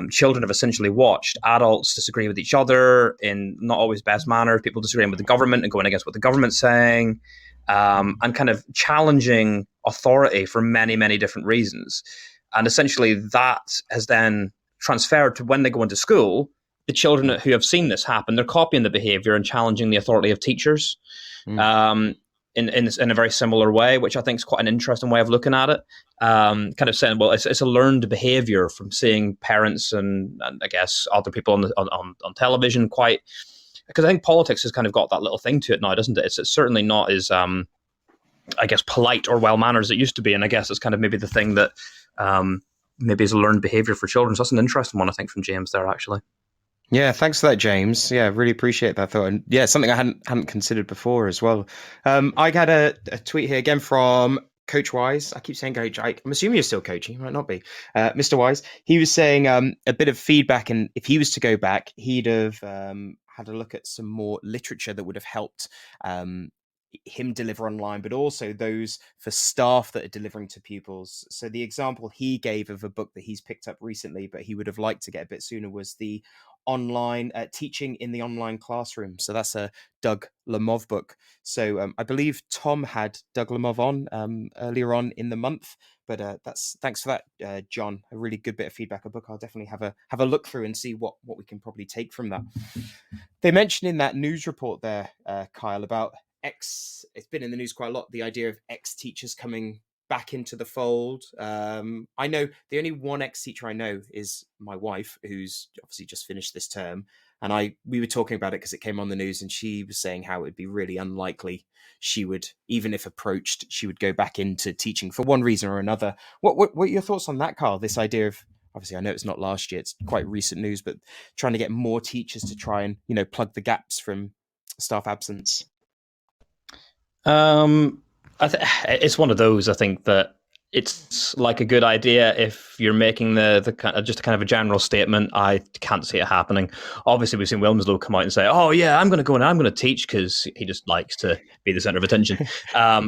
children have essentially watched adults disagree with each other in not always best manner, people disagreeing with the government and going against what the government's saying, and kind of challenging authority for many, many different reasons. And essentially that has then transferred to when they go into school, the children who have seen this happen, they're copying the behavior and challenging the authority of teachers in a very similar way, which I think is quite an interesting way of looking at it. Kind of saying, well, it's a learned behavior from seeing parents and I guess other people on television quite, because I think politics has kind of got that little thing to it now, doesn't it? It's certainly not as, I guess, polite or well-mannered as it used to be. And I guess it's kind of maybe the thing that maybe is a learned behavior for children. So that's an interesting one, I think, from James there, actually. Yeah, thanks for that, James. Yeah, really appreciate that thought. And yeah, something I hadn't considered before as well. I got a tweet here again from Coach Wise. I keep saying Coach. I'm assuming you're still coaching. He might not be. Mr. Wise. He was saying a bit of feedback, and if he was to go back, he'd have had a look at some more literature that would have helped him deliver online, but also those for staff that are delivering to pupils. So the example he gave of a book that he's picked up recently, but he would have liked to get a bit sooner, was the online teaching in the online classroom. So that's a Doug Lemov book. So I believe Tom had Doug Lemov on earlier on in the month, but thanks for that, John. A really good bit of feedback. A book I'll definitely have a look through and see what we can probably take from that. They mentioned in that news report there, Kyle, about it's been in the news quite a lot, the idea of ex-teachers coming back into the fold. I know the only one ex-teacher I know is my wife, who's obviously just finished this term. And we were talking about it because it came on the news, and she was saying how it would be really unlikely she would, even if approached, she would go back into teaching for one reason or another. What are your thoughts on that, Carl? This idea of, obviously I know it's not last year, it's quite recent news, but trying to get more teachers to try and, plug the gaps from staff absence. It's one of those, I think, that it's like a good idea if you're making the kind of just a kind of a general statement. I can't see it happening. Obviously, we've seen Wilmslow come out and say, "Oh yeah, I'm going to go and I'm going to teach," because he just likes to be the center of attention. I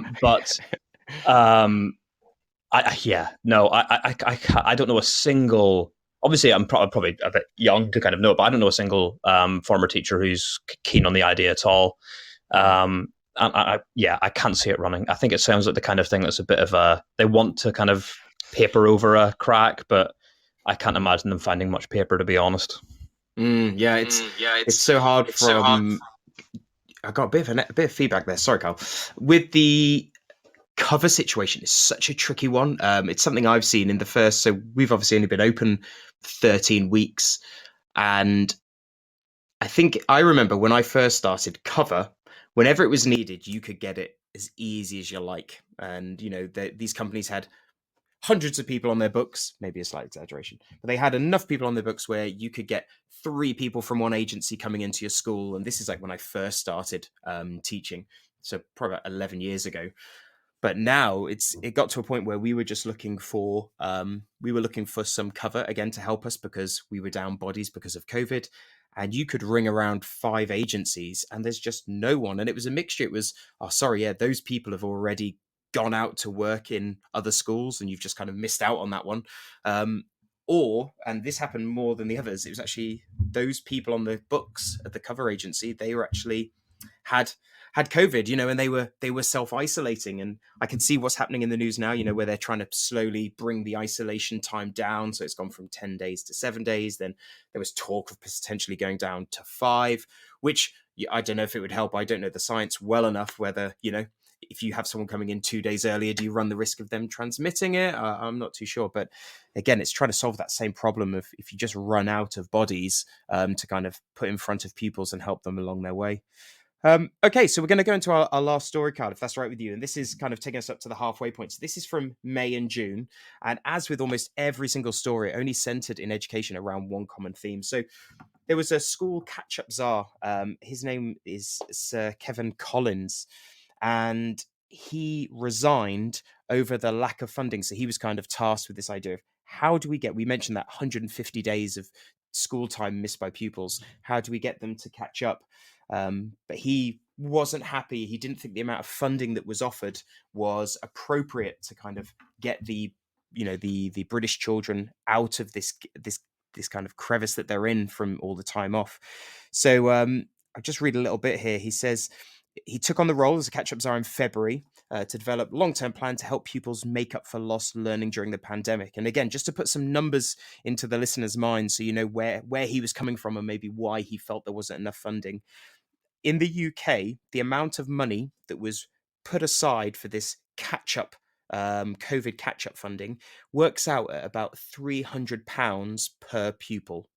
don't know a single. Obviously, I'm probably a bit young to kind of know it, but I don't know a single former teacher who's keen on the idea at all. I can't see it running. I think it sounds like the kind of thing that's a bit of they want to kind of paper over a crack, but I can't imagine them finding much paper, to be honest. It's so hard I got a bit of feedback there. Sorry, Carl. With the cover situation, is such a tricky one. It's something I've seen in the first. So we've obviously only been open 13 weeks, and I remember when I first started cover. Whenever it was needed, you could get it as easy as you like. And, these companies had hundreds of people on their books, maybe a slight exaggeration, but they had enough people on their books where you could get 3 people from one agency coming into your school. And this is like when I first started teaching. So probably about 11 years ago. But now it got to a point where we were just looking for some cover again to help us because we were down bodies because of COVID. And you could ring around 5 agencies and there's just no one. And it was a mixture. It was, those people have already gone out to work in other schools and you've just kind of missed out on that one. Or, and this happened more than the others, it was actually those people on the books at the cover agency, they were actually had COVID, and they were self-isolating. And I can see what's happening in the news now, where they're trying to slowly bring the isolation time down. So it's gone from 10 days to 7 days. Then there was talk of potentially going down to 5, which I don't know if it would help. I don't know the science well enough, whether, if you have someone coming in 2 days earlier, do you run the risk of them transmitting it? I'm not too sure. But again, it's trying to solve that same problem of if you just run out of bodies to kind of put in front of pupils and help them along their way. Okay, so we're going to go into our last story card, if that's right with you. And this is kind of taking us up to the halfway point. So this is from May and June. And as with almost every single story, only centered in education around one common theme. So there was a school catch-up czar. His name is Sir Kevin Collins. And he resigned over the lack of funding. So he was kind of tasked with this idea of how do we mentioned that 150 days of school time missed by pupils. How do we get them to catch up? But he wasn't happy. He didn't think the amount of funding that was offered was appropriate to kind of get the British children out of this kind of crevice that they're in from all the time off. So I'll just read a little bit here. He says he took on the role as a catch-up czar in February to develop a long-term plan to help pupils make up for lost learning during the pandemic. And again, just to put some numbers into the listener's mind so you know where he was coming from and maybe why he felt there wasn't enough funding. In the UK, the amount of money that was put aside for this catch-up, COVID catch-up funding works out at about £300 per pupil.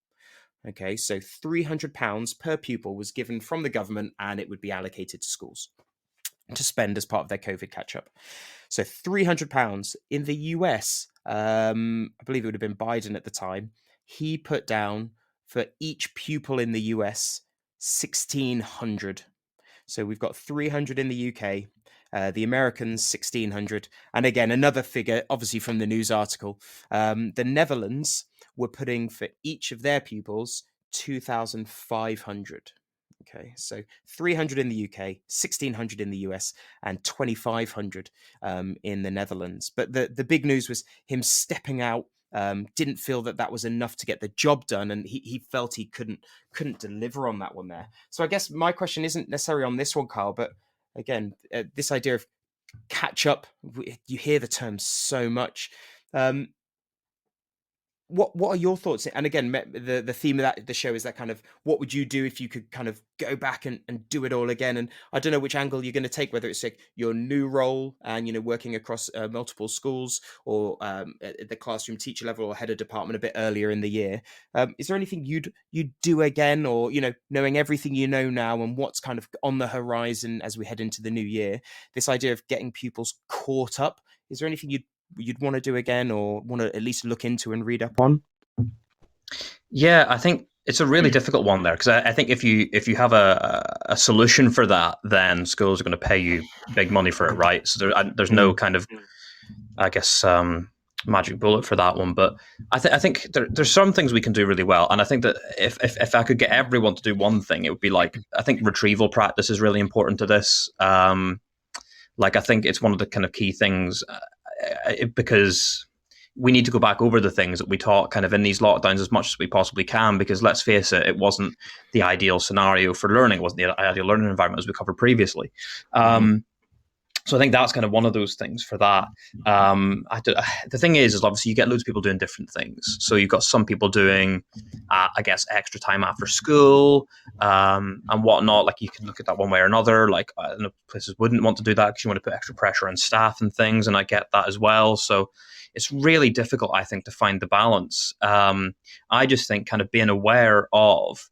Okay, so £300 per pupil was given from the government and it would be allocated to schools to spend as part of their COVID catch-up. So £300. In the US, I believe it would have been Biden at the time, he put down for each pupil in the US, 1,600. So we've got 300 in the UK, the Americans 1,600. And again, another figure, obviously from the news article, the Netherlands were putting for each of their pupils 2,500. Okay, so 300 in the UK, 1,600 in the US, and 2,500 in the Netherlands. But the big news was him stepping out. Didn't feel that was enough to get the job done, and he felt he couldn't deliver on that one there. So I guess my question isn't necessarily on this one, Carl, but again, this idea of catch up, you hear the term so much. What are your thoughts? And again, the theme of the show is that kind of what would you do if you could kind of go back and do it all again? And I don't know which angle you're going to take, whether it's like your new role and working across multiple schools, or at the classroom teacher level or head of department a bit earlier in the year. Is there anything you'd do again, or knowing everything you know now and what's kind of on the horizon as we head into the new year? This idea of getting pupils caught up. Is there anything you'd want to do again, or want to at least look into and read up on? Yeah, I think it's a really difficult one there, because I think if you have a solution for that, then schools are going to pay you big money for it, right? So there's no kind of, I guess, magic bullet for that one. But I think there's some things we can do really well, and I think that if I could get everyone to do one thing, it would be like, I think retrieval practice is really important to this. I think it's one of the kind of key things. Because we need to go back over the things that we taught kind of in these lockdowns as much as we possibly can, because let's face it, it wasn't the ideal scenario for learning. It wasn't the ideal learning environment, as we covered previously. So I think that's kind of one of those things for that. The thing is obviously you get loads of people doing different things. So you've got some people doing, I guess, extra time after school and whatnot. Like you can look at that one way or another. Like I know places wouldn't want to do that because you want to put extra pressure on staff and things. And I get that as well. So it's really difficult, I think, to find the balance. I just think kind of being aware of,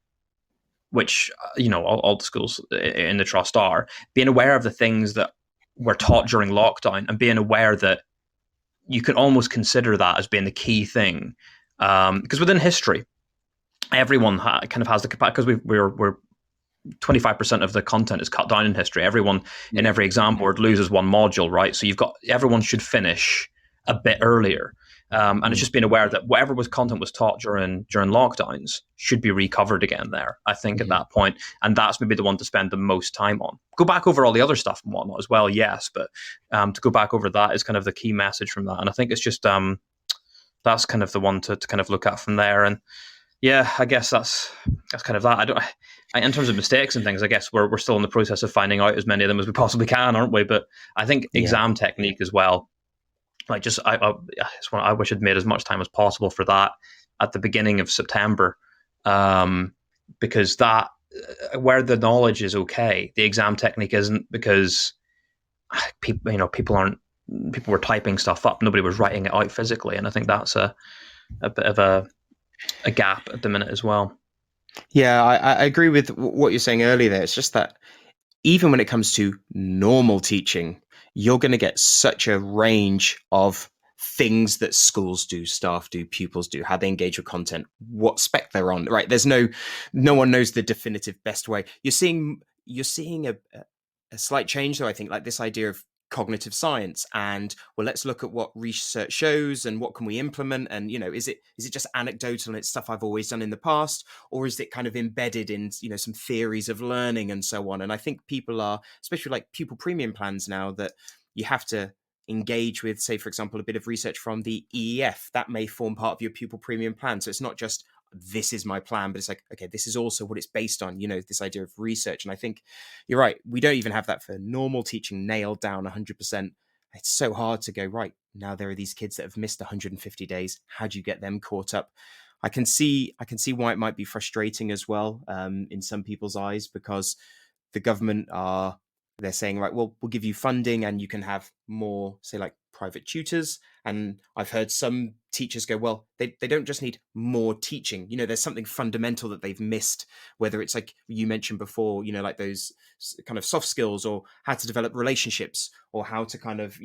which, all the schools in the trust are, being aware of the things that were taught during lockdown and being aware that you can almost consider that as being the key thing. Because within history, everyone kind of has the capacity, because we're 25% of the content is cut down in history. Everyone in every exam board loses one module, right? So everyone should finish a bit earlier. And it's just being aware that whatever content was taught during lockdowns should be recovered again there, I think, at that point. And that's maybe the one to spend the most time on. Go back over all the other stuff and whatnot as well, yes. But to go back over that is kind of the key message from that. And I think it's just, that's kind of the one to kind of look at from there. And yeah, I guess that's kind of that. In terms of mistakes and things, I guess we're still in the process of finding out as many of them as we possibly can, aren't we? But I think exam technique as well. Like, I wish I'd made as much time as possible for that at the beginning of September, because that where the knowledge is okay, the exam technique isn't, because people were typing stuff up, nobody was writing it out physically, and I think that's a bit of a gap at the minute as well. Yeah, I agree with what you're saying earlier there. It's just that even when it comes to normal teaching, you're going to get such a range of things that schools do, staff do, pupils do, how they engage with content, what spec they're on, right? There's no one knows the definitive best way. You're seeing a slight change though, I think, like this idea of cognitive science, and well, let's look at what research shows and what can we implement, and is it just anecdotal and it's stuff I've always done in the past, or is it kind of embedded in some theories of learning and so on. And I think people are, especially like pupil premium plans now, that you have to engage with, say for example, a bit of research from the EEF that may form part of your pupil premium plan. So it's not just this is my plan, but it's like, okay, this is also what it's based on, this idea of research. And I think you're right, we don't even have that for normal teaching nailed down 100%. It's so hard to go, right, now there are these kids that have missed 150 days, how do you get them caught up? I can see why it might be frustrating as well, in some people's eyes, because the government they're saying, right, well, we'll give you funding and you can have more, say, like private tutors. And I've heard some teachers go, well, they don't just need more teaching. There's something fundamental that they've missed, whether it's like you mentioned before, like those kind of soft skills, or how to develop relationships, or how to kind of,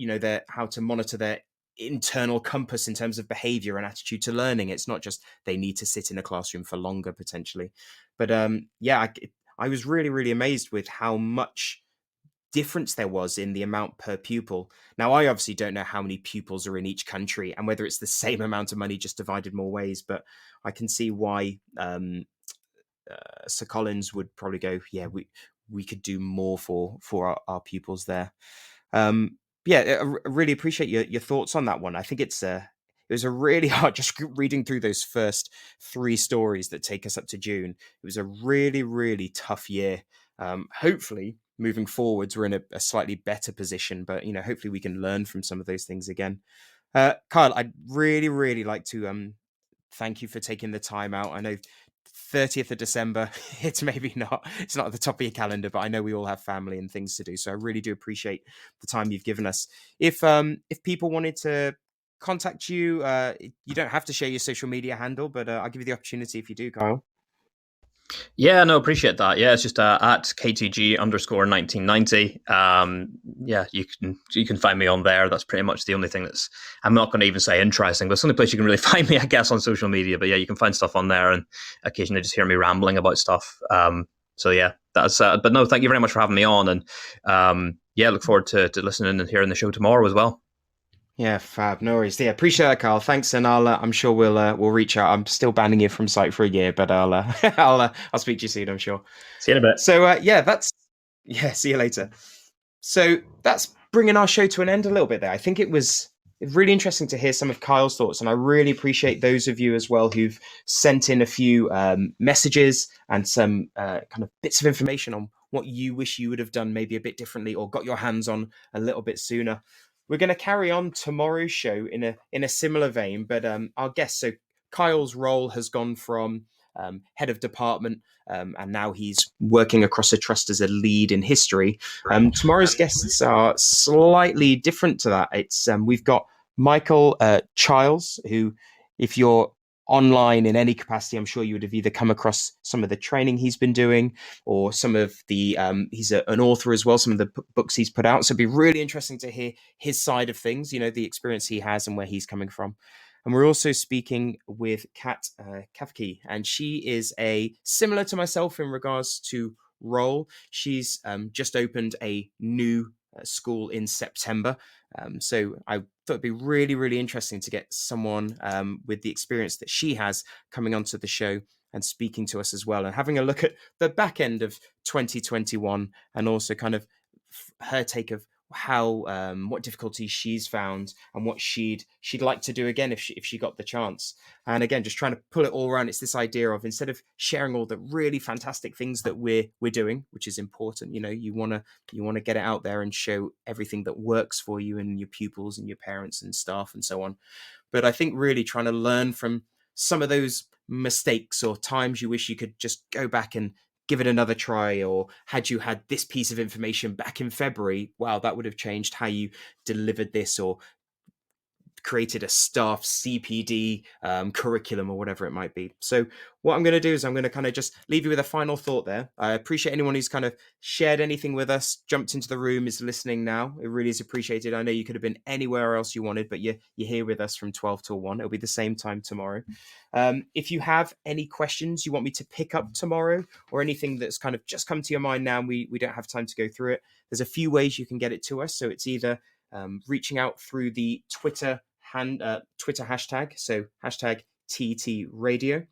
how to monitor their internal compass in terms of behavior and attitude to learning. It's not just they need to sit in a classroom for longer potentially. But I was really, really amazed with how much difference there was in the amount per pupil. Now, I obviously don't know how many pupils are in each country and whether it's the same amount of money just divided more ways, but I can see why Sir Collins would probably go, yeah, we could do more for our pupils there. I really appreciate your thoughts on that one. I think it was a really hard, just reading through those first 3 stories that take us up to June. It was a really, really tough year. Hopefully, moving forwards, we're in a slightly better position, but hopefully we can learn from some of those things again. Kyle, I'd really, really like to thank you for taking the time out. I know 30th of December, it's not at the top of your calendar, but I know we all have family and things to do. So I really do appreciate the time you've given us. If people wanted to contact you, you don't have to share your social media handle, but I'll give you the opportunity if you do, Kyle. Yeah, no, appreciate that. Yeah, it's just at KTG_1990. Yeah, you can find me on there. That's pretty much the only thing I'm not going to even say interesting, but it's the only place you can really find me, I guess, on social media. But yeah, you can find stuff on there, and occasionally just hear me rambling about stuff. So yeah, that's. But no, thank you very much for having me on, and look forward to listening and hearing the show tomorrow as well. Yeah, fab. No worries. Yeah, appreciate that, Carl. Thanks, and I'm sure we'll reach out. I'm still banning you from site for a year, but I'll speak to you soon, I'm sure. See you in a bit. So see you later. So that's bringing our show to an end a little bit there. I think it was really interesting to hear some of Kyle's thoughts, and I really appreciate those of you as well who've sent in a few messages and some kind of bits of information on what you wish you would have done maybe a bit differently or got your hands on a little bit sooner. We're going to carry on tomorrow's show in a similar vein, but our guest, so Kyle's role has gone from head of department, and now he's working across a trust as a lead in history. Tomorrow's guests are slightly different to that. It's we've got Michael Childs, who, if you're online in any capacity, I'm sure you would have either come across some of the training he's been doing, or some of the he's an author as well, some of the books he's put out. So it'd be really interesting to hear his side of things, the experience he has and where he's coming from. And we're also speaking with Kat Kafke, and she is similar to myself in regards to role. She's just opened a new school in September. So I thought it'd be really, really interesting to get someone with the experience that she has coming onto the show and speaking to us as well, and having a look at the back end of 2021, and also kind of her take of what difficulties she's found and what she'd like to do again if she got the chance. And again, just trying to pull it all around. It's this idea of, instead of sharing all the really fantastic things that we're doing, which is important, you want to get it out there and show everything that works for you and your pupils and your parents and staff and so on. But I think really trying to learn from some of those mistakes or times you wish you could just go back and give it another try, or had you had this piece of information back in February, wow, that would have changed how you delivered this or created a staff CPD curriculum or whatever it might be. So what I'm going to do is I'm going to kind of just leave you with a final thought there. I appreciate anyone who's kind of shared anything with us, jumped into the room, is listening now. It really is appreciated. I know you could have been anywhere else you wanted, but you're here with us from 12 till 1. It'll be the same time tomorrow. If you have any questions you want me to pick up tomorrow, or anything that's kind of just come to your mind now and we don't have time to go through it, there's a few ways you can get it to us. So it's either reaching out through the Twitter hashtag, so hashtag TT Radio.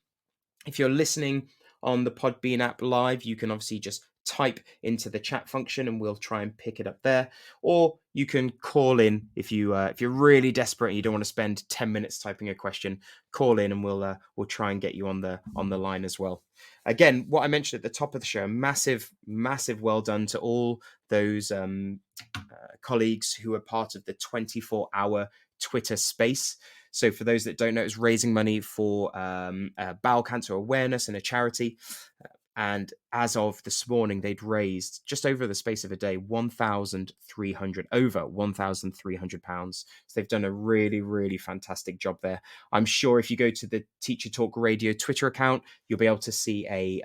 If you're listening on the Podbean app live, you can obviously just type into the chat function and we'll try and pick it up there. Or you can call in if you're really desperate and you don't want to spend 10 minutes typing a question. Call in and we'll try and get you on the line as well. Again, what I mentioned at the top of the show, massive well done to all those colleagues who are part of the 24-hour Twitter space. So for those that don't know, it's raising money for bowel cancer awareness and a charity. And as of this morning, they'd raised, just over the space of a day, over £1,300. So they've done a really, really fantastic job there. I'm sure if you go to the Teacher Talk Radio Twitter account, you'll be able to see a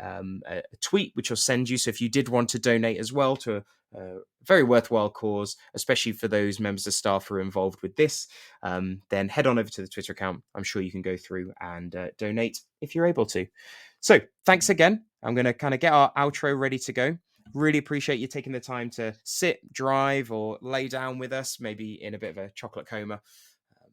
tweet which will send you. So if you did want to donate as well to a very worthwhile cause, especially for those members of staff who are involved with this, then head on over to the Twitter account. I'm sure you can go through and donate if you're able to. So thanks again. I'm going to kind of get our outro ready to go. Really appreciate you taking the time to sit, drive, or lay down with us, maybe in a bit of a chocolate coma.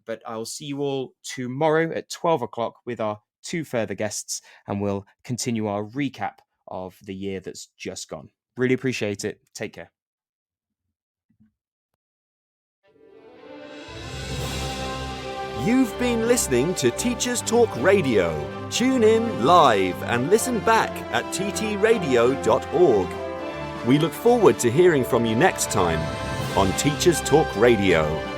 But I'll see you all tomorrow at 12 o'clock with our 2 further guests, and we'll continue our recap of the year that's just gone. Really appreciate it. Take care. You've been listening to Teachers Talk Radio. Tune in live and listen back at ttradio.org. We look forward to hearing from you next time on Teachers Talk Radio.